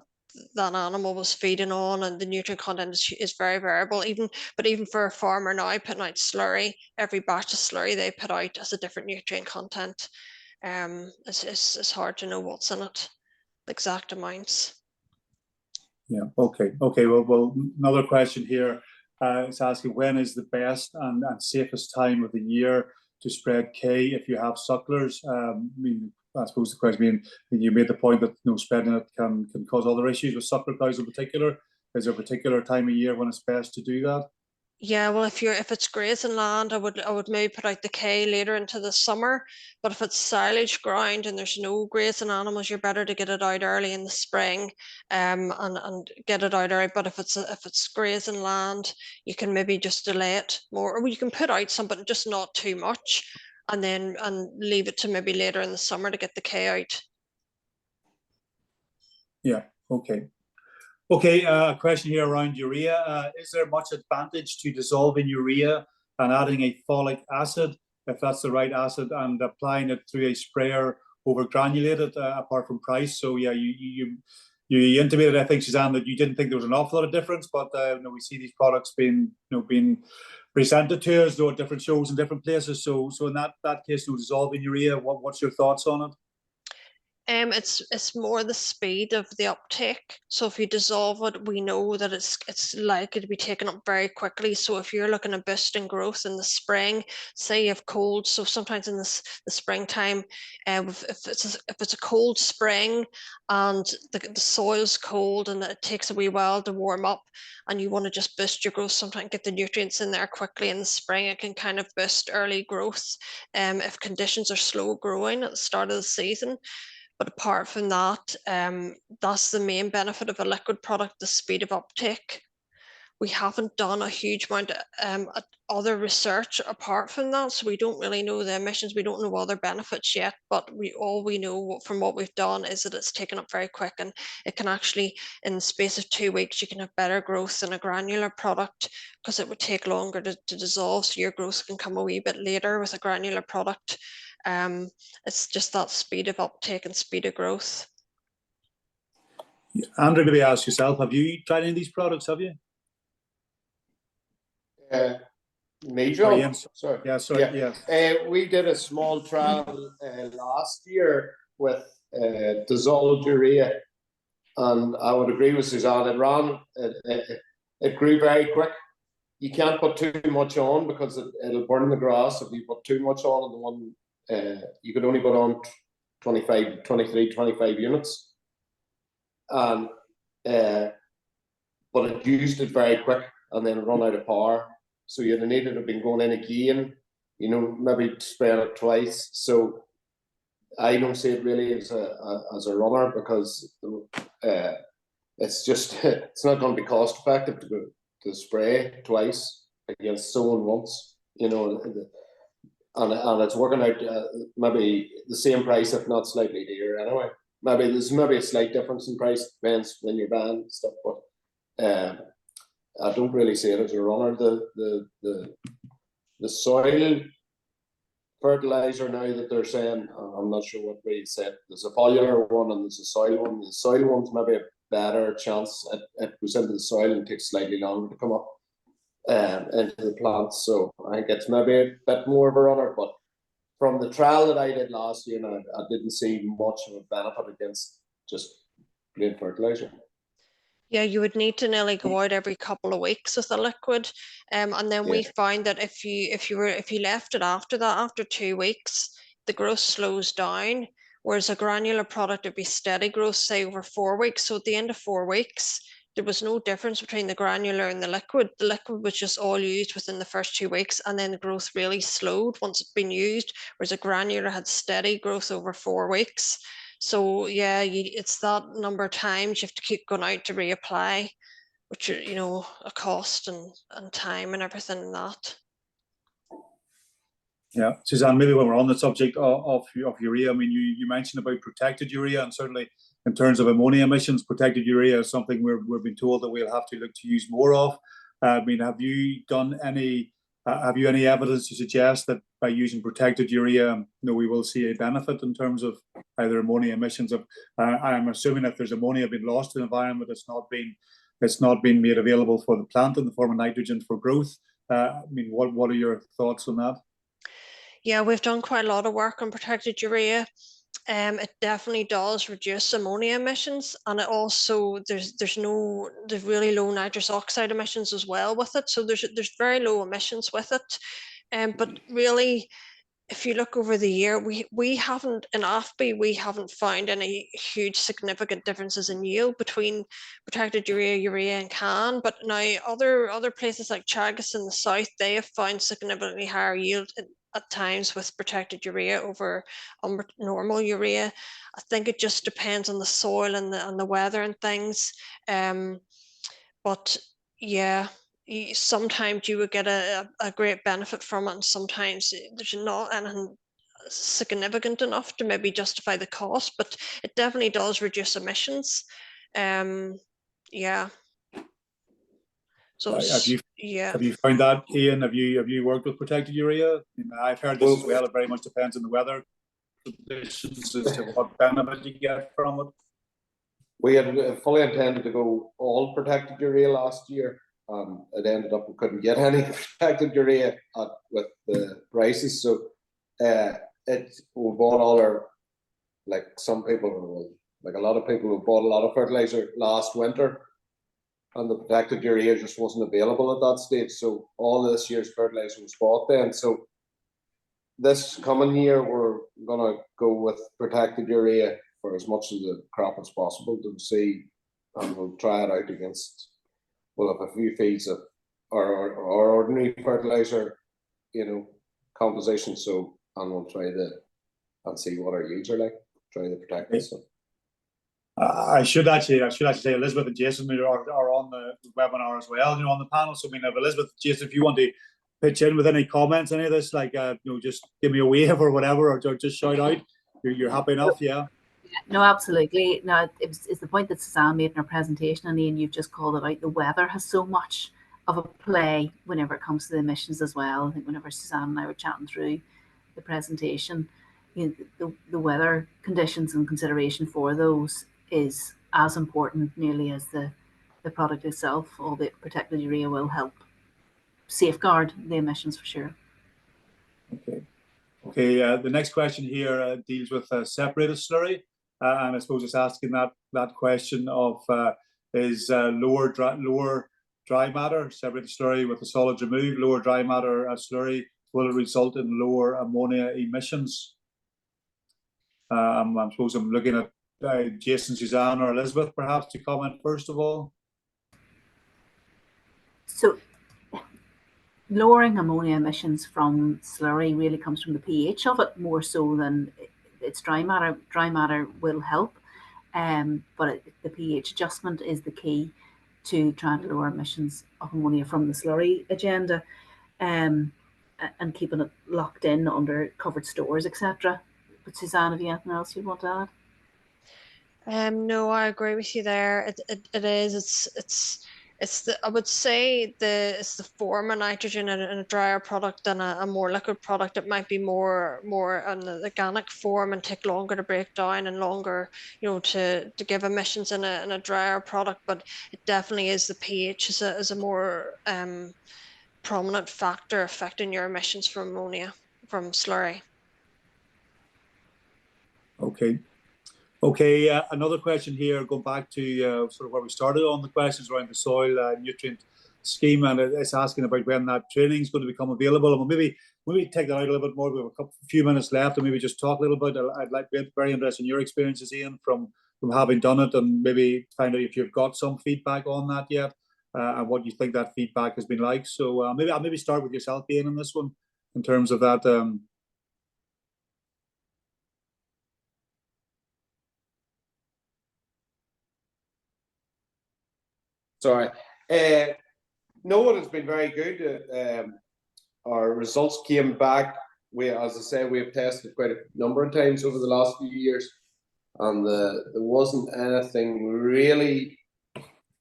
animal was feeding on, and the nutrient content is very variable. Even for a farmer now putting out slurry, every batch of slurry they put out has a different nutrient content. It's hard to know what's in it, the exact amounts. Yeah. Okay. Well, another question here is asking, when is the best and safest time of the year to spread K if you have sucklers? I mean, I suppose the question being, you made the point that spreading it can cause other issues with suckler cows in particular. Is there a particular time of year when it's best to do that? Yeah, well, if it's grazing land, I would maybe put out the K later into the summer. But if it's silage ground and there's no grazing animals, you're better to get it out early in the spring, and get it out early. But if it's grazing land, you can maybe just delay it more, or you can put out some, but just not too much, and leave it to maybe later in the summer to get the K out. Yeah. Okay. Okay, a question here around urea. Is there much advantage to dissolving urea and adding a folic acid, if that's the right acid, and applying it through a sprayer over granulated, apart from price? So yeah, you intimated, I think, Suzanne, that you didn't think there was an awful lot of difference, but we see these products being presented to us, though, at different shows in different places. So in that case, dissolving urea, what's your thoughts on it? It's more the speed of the uptake. So if you dissolve it, we know that it's likely to be taken up very quickly. So if you're looking at boosting growth in the spring, say you have cold, so sometimes in the springtime, if it's a cold spring and the soil's cold and it takes a wee while to warm up, and you want to just boost your growth, sometimes get the nutrients in there quickly in the spring, it can kind of boost early growth. If conditions are slow growing at the start of the season. But apart from that, that's the main benefit of a liquid product, the speed of uptake. We haven't done a huge amount of other research apart from that, so we don't really know the emissions. We don't know other benefits yet, but all we know from what we've done is that it's taken up very quick, and it can actually, in the space of 2 weeks, you can have better growth than a granular product because it would take longer to dissolve, so your growth can come a wee bit later with a granular product. It's just that speed of uptake and speed of growth. Andrew, maybe ask yourself, have you tried any of these products, have you? Me, John? Sorry. Yeah, sorry. Yeah. We did a small trial last year with dissolved urea, and I would agree with Suzanne. It grew very quick. You can't put too much on because it'll burn the grass if you put too much on the one. You could only put on 25 units, and but it used it very quick and then run out of power. So you'd have needed to have been going in again, maybe spraying it twice. So I don't see it really as a runner because it's not going to be cost effective to spray twice against sowing once, and it's working out maybe the same price, if not slightly dearer anyway. Maybe there's a slight difference in price, depends when you're buying stuff, but I don't really see it as a runner. The soil fertilizer now that they're saying, I'm not sure what way you said. There's a foliar one and there's a soil one. The soil one's maybe a better chance. It goes into the soil and takes slightly longer to come up into the plants. So I think it's maybe a bit more of a runner. But from the trial that I did last year, I didn't see much of a benefit against just plain fertilizer. Yeah, you would need to nearly go out every couple of weeks with a liquid, and then we found that if you left it after that, after 2 weeks, the growth slows down. Whereas a granular product would be steady growth, say over 4 weeks. So at the end of 4 weeks, there was no difference between the granular and the liquid. The liquid was just all used within the first 2 weeks, and then the growth really slowed once it's been used. Whereas a granular had steady growth over 4 weeks. So yeah, it's that number of times you have to keep going out to reapply, which are, a cost and time and everything in that. Yeah, Suzanne, maybe when we're on the subject of urea, I mean, you mentioned about protected urea, and certainly in terms of ammonia emissions, protected urea is something we've been told that we'll have to look to use more of. I mean, have you any evidence to suggest that by using protected urea, we will see a benefit in terms of either ammonia emissions? I'm assuming if there's ammonia being lost to the environment, it's not being made available for the plant in the form of nitrogen for growth. I mean, what are your thoughts on that? Yeah, we've done quite a lot of work on protected urea. It definitely does reduce ammonia emissions, and it also there's really low nitrous oxide emissions as well with it. So there's very low emissions with it. But really, if you look over the year, we haven't in AFBI, we haven't found any huge significant differences in yield between protected urea and CAN. But now other places like Chagas in the south, they have found significantly higher yield at times with protected urea over normal urea. I think it just depends on the soil and the weather and things. But yeah, sometimes you would get a great benefit from it, and sometimes there's not anything significant enough to maybe justify the cost, but it definitely does reduce emissions. Yeah. So have you found that, Ian? Have you worked with protected urea? I've heard this as well. It very much depends on the weather conditions as to what benefit you get from it. We had fully intended to go all protected urea last year. It ended up we couldn't get any protected urea with the prices. So we bought all our, like some people, like a lot of people who bought a lot of fertilizer last winter, and the protected urea just wasn't available at that stage. So all this year's fertilizer was bought then. So this coming year, we're gonna go with protected urea for as much of the crop as possible to see, and we'll try it out against. We'll have a few feeds of our ordinary fertilizer, composition. So, and we'll try and see what our yields are like. Try to protect this. So. I should actually say Elizabeth and Jason are on the webinar as well, on the panel. So I mean, if Elizabeth, Jason, if you want to pitch in with any comments, any of this, like just give me a wave or whatever, or just shout out. You're happy enough, yeah. No, absolutely. No, it's the point that Suzanne made in her presentation, and Ian, you've just called it out. The weather has so much of a play whenever it comes to the emissions as well. I think whenever Suzanne and I were chatting through the presentation, the weather conditions and consideration for those is as important nearly as the product itself, albeit protected urea will help safeguard the emissions for sure. Okay. The next question here deals with separated slurry, and I suppose it's asking that question of is lower dry matter separated slurry with the solids removed, lower dry matter slurry, will it result in lower ammonia emissions? I suppose I'm looking at Jason, Suzanne, or Elizabeth perhaps to comment first of all. So lowering ammonia emissions from slurry really comes from the pH of it more so than its dry matter. Dry matter will help, but the pH adjustment is the key to trying to lower emissions of ammonia from the slurry agenda, and keeping it locked in under covered stores, etc. But Suzanne, have you anything else you'd want to add? No, I agree with you there. It is. It's the, I would say it's the form of nitrogen in a drier product than a more liquid product. It might be more in the organic form and take longer to break down and longer, to give emissions in a drier product. But it definitely is the pH is a more prominent factor affecting your emissions from ammonia from slurry. Okay, another question here, going back to sort of where we started on the questions around the soil nutrient scheme, and it's asking about when that training is going to become available. And we'll maybe take that out a little bit more. We have a few minutes left, and maybe just talk a little bit. I'd like to be very interested in your experiences, Ian, from having done it, and maybe find out if you've got some feedback on that yet, and what you think that feedback has been like. So I'll maybe start with yourself, Ian, on this one, in terms of that. Sorry. No, it has been very good. Our results came back. As I say, we have tested quite a number of times over the last few years, and there wasn't anything really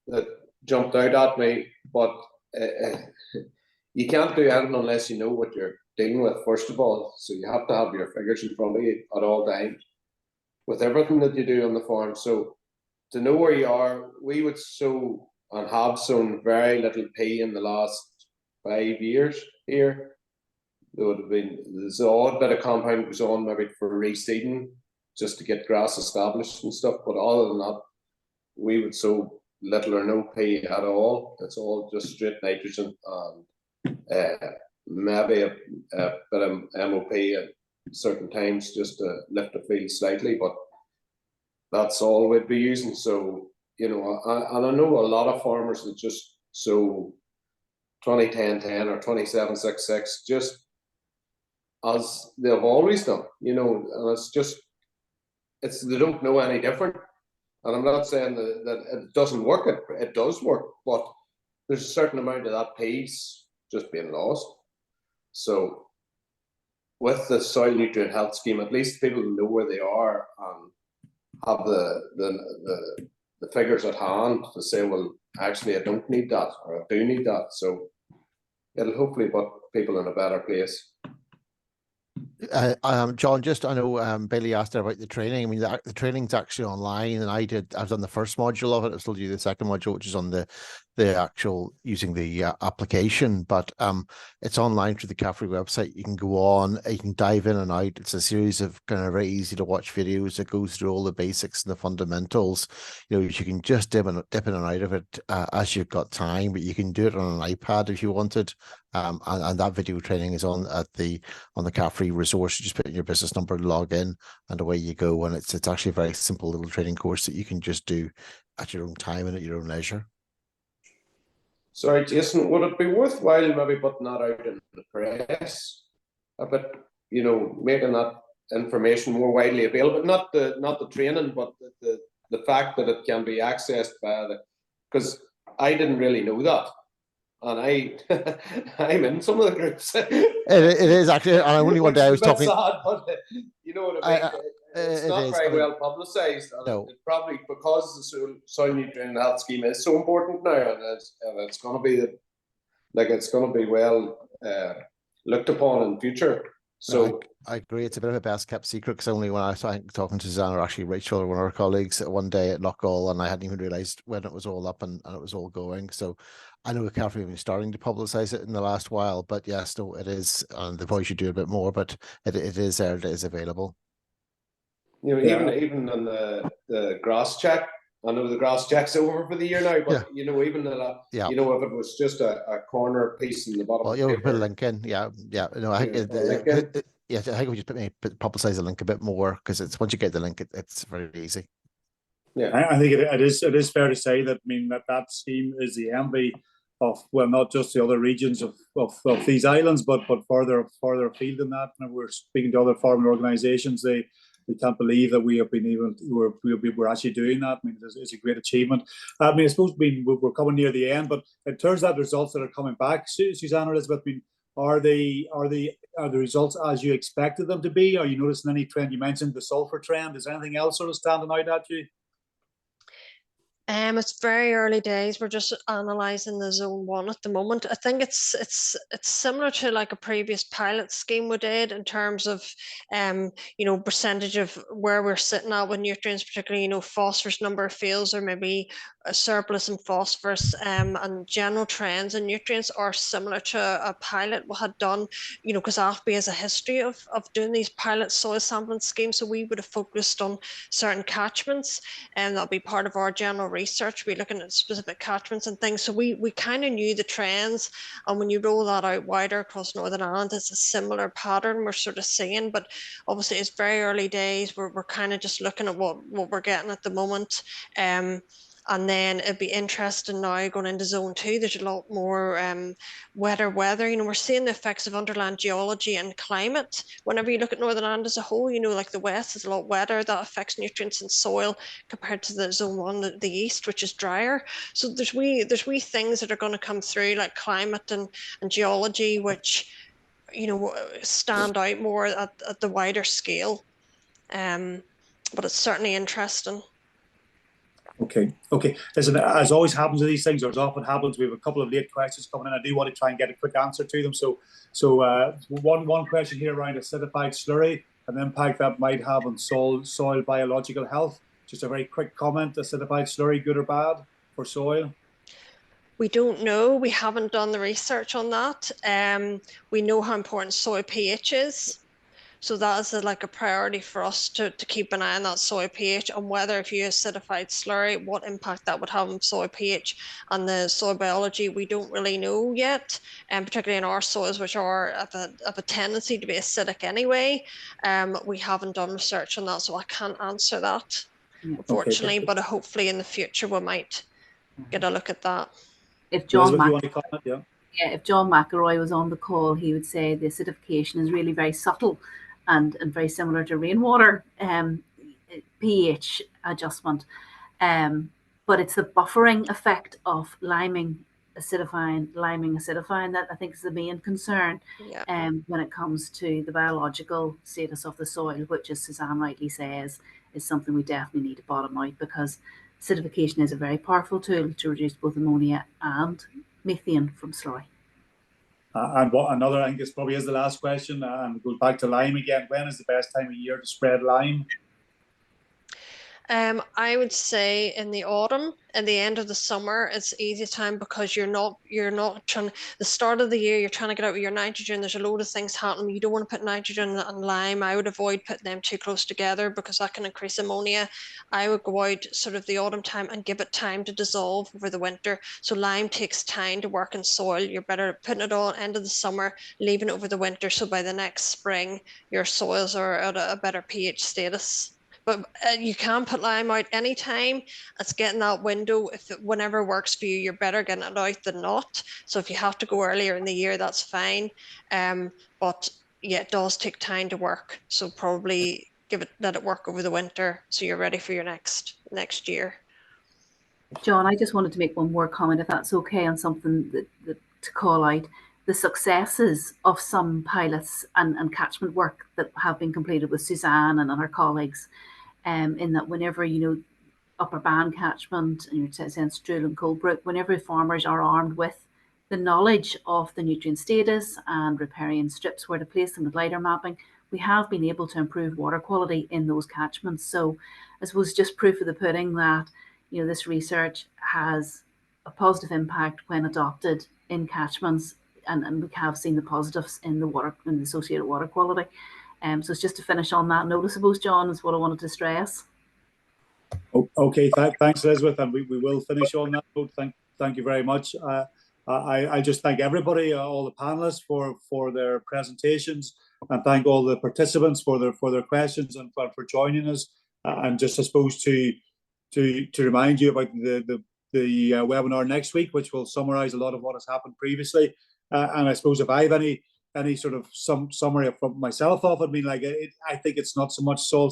that jumped out at me. But you can't do anything unless you know what you're dealing with, first of all. So you have to have your figures in front of you at all times with everything that you do on the farm. So to know where you are, we would sow and have sown very little pea in the last 5 years here. There would have been this odd bit of compound goes on maybe for reseeding just to get grass established and stuff. But other than that, we would sow little or no pea at all. It's all just straight nitrogen and maybe a bit of MOP at certain times just to lift the field slightly. But that's all we'd be using. So, and I know a lot of farmers that just sow 20-10-10 or 27-6-6 just as they've always done, and they don't know any different. And I'm not saying that it doesn't work, it does work, but there's a certain amount of that piece just being lost. So with the soil nutrient health scheme, at least people know where they are and have the figures at hand to say, well, actually I don't need that, or I do need that. So it'll hopefully put people in a better place. John, just I know Billy asked about the training. I mean, the training's actually online, and I've done the first module of it. I'll still do the second module, which is on the actual using the application. But it's online through the CAFRE website. You can go on, you can dive in and out. It's a series of kind of very easy to watch videos that goes through all the basics and the fundamentals. You know, you can just dip in and out of it as you've got time, but you can do it on an iPad if you wanted. And that video training is on the CAFRE resource. You just put in your business number, log in, and away you go. And it's actually a very simple little training course that you can just do at your own time and at your own leisure. Sorry, Jason, would it be worthwhile maybe putting that out in the press a bit, you know, making that information more widely available? Not the training, but the fact that it can be accessed by because I didn't really know that. And I'm in some of the groups. It is actually, and only one day I was talking. Sad, but you know what I mean. It's not very well publicised. No. It's probably because the soil nutrient health scheme is so important now, and it's going to be it's going to be well looked upon in future. So no, I agree. It's a bit of a best kept secret because only when I was talking to Suzanne, or actually Rachel, or one of our colleagues, one day at Loughgall, and I hadn't even realised when it was all up and it was all going. So I know we can't even starting to publicise it in the last while, but yes, no, it is, and they probably should do a bit more, but it is there, it is available. You know, even on the grass check, I know the grass check's over for the year now, but you know, even you know, if it was just a corner piece in the bottom. Well, you put a link in, yeah. No, I think I think we just publicise the link a bit more because it's once you get the link, it's very easy. Yeah, I think it is fair to say that that scheme is the envy of, well, not just the other regions of these islands, but further afield than that. And we're speaking to other farming organisations, they can't believe that we have been able. We're actually doing that. I mean, it's a great achievement. I mean, I suppose we're coming near the end, but in terms of the results that are coming back, Suzanne, Elizabeth, I mean, are the results as you expected them to be? Are you noticing any trend? You mentioned the sulphur trend. Is there anything else sort of standing out at you? It's very early days. We're just analysing the zone 1 at the moment. I think it's similar to like a previous pilot scheme we did in terms of you know, percentage of where we're sitting at with nutrients, particularly, you know, phosphorus number of fields, or maybe a surplus in phosphorus, and general trends in nutrients are similar to a pilot we had done, you know, because AFBI has a history of doing these pilot soil sampling schemes. So we would have focused on certain catchments, and that'll be part of our general research. We're looking at specific catchments and things. So we kind of knew the trends, and when you roll that out wider across Northern Ireland, it's a similar pattern we're sort of seeing. But obviously it's very early days. We're kind of just looking at what we're getting at the moment. And then it'd be interesting now going into zone 2. There's a lot more wetter weather. You know, we're seeing the effects of underlying geology and climate. Whenever you look at Northern Ireland as a whole, you know, like the west is a lot wetter. That affects nutrients in soil compared to the zone 1, the east, which is drier. So there's wee things that are going to come through, like climate and geology, which, you know, stand out more at the wider scale. But it's certainly interesting. Okay. Listen, as always happens with these things, or as often happens, we have a couple of late questions coming in. I do want to try and get a quick answer to them. So one question here around acidified slurry and the impact that might have on soil biological health. Just a very quick comment: acidified slurry, good or bad for soil? We don't know. We haven't done the research on that. We know how important soil pH is. So that is like a priority for us to keep an eye on that soil pH, and whether if you acidified slurry, what impact that would have on soil pH and the soil biology, we don't really know yet. And particularly in our soils, which are of a tendency to be acidic anyway, we haven't done research on that, so I can't answer that, unfortunately. But hopefully in the future we might get a look at that. If John Elizabeth, you want to comment? Yeah, if John McElroy was on the call, he would say the acidification is really very subtle and very similar to rainwater pH adjustment. But it's the buffering effect of liming acidifying that I think is the main concern when it comes to the biological status of the soil, which, as Suzanne rightly says, is something we definitely need to bottom out, because acidification is a very powerful tool to reduce both ammonia and methane from slurry. And what another, I think this probably is the last question, and goes back to lime again. When is the best time of year to spread lime? I would say in the autumn and the end of the summer, it's easy time because you're not trying, the start of the year, you're trying to get out with your nitrogen. There's a load of things happening. You don't want to put nitrogen and lime. I would avoid putting them too close together because that can increase ammonia. I would go out sort of the autumn time and give it time to dissolve over the winter. So lime takes time to work in soil. You're better putting it on end of the summer, leaving it over the winter. So by the next spring, your soils are at a better pH status. But you can put lime out anytime. It's getting that window. Whenever works for you, you're better getting it out than not. So if you have to go earlier in the year, that's fine. But yeah, it does take time to work. So probably let it work over the winter so you're ready for your next year. John, I just wanted to make one more comment, if that's okay, on something that to call out. The successes of some pilots and catchment work that have been completed with Suzanne and her colleagues, in that whenever, upper band catchment, and you're saying Stroul and Colebrook, whenever farmers are armed with the knowledge of the nutrient status and riparian strips, where to place them with LiDAR mapping, we have been able to improve water quality in those catchments. So I suppose just proof of the pudding that this research has a positive impact when adopted in catchments, and we have seen the positives in the water and the associated water quality. So it's just to finish on that note, I suppose, John, is what I wanted to stress. Okay, thanks, Elizabeth, and we will finish on that note. Thank you very much. I just thank everybody, all the panelists for their presentations, and thank all the participants for their questions and for joining us. And just, I suppose, to remind you about the webinar next week, which will summarise a lot of what has happened previously. And I suppose if I have any sort of summary from myself of it, I think it's not so much soil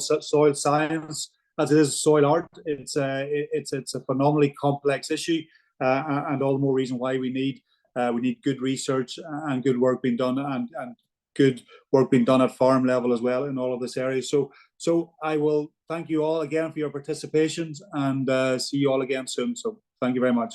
science as it is soil art. It's a phenomenally complex issue, and all the more reason why we need good research and good work being done, and good work being done at farm level as well in all of this area. So I will thank you all again for your participations, and see you all again soon. So thank you very much.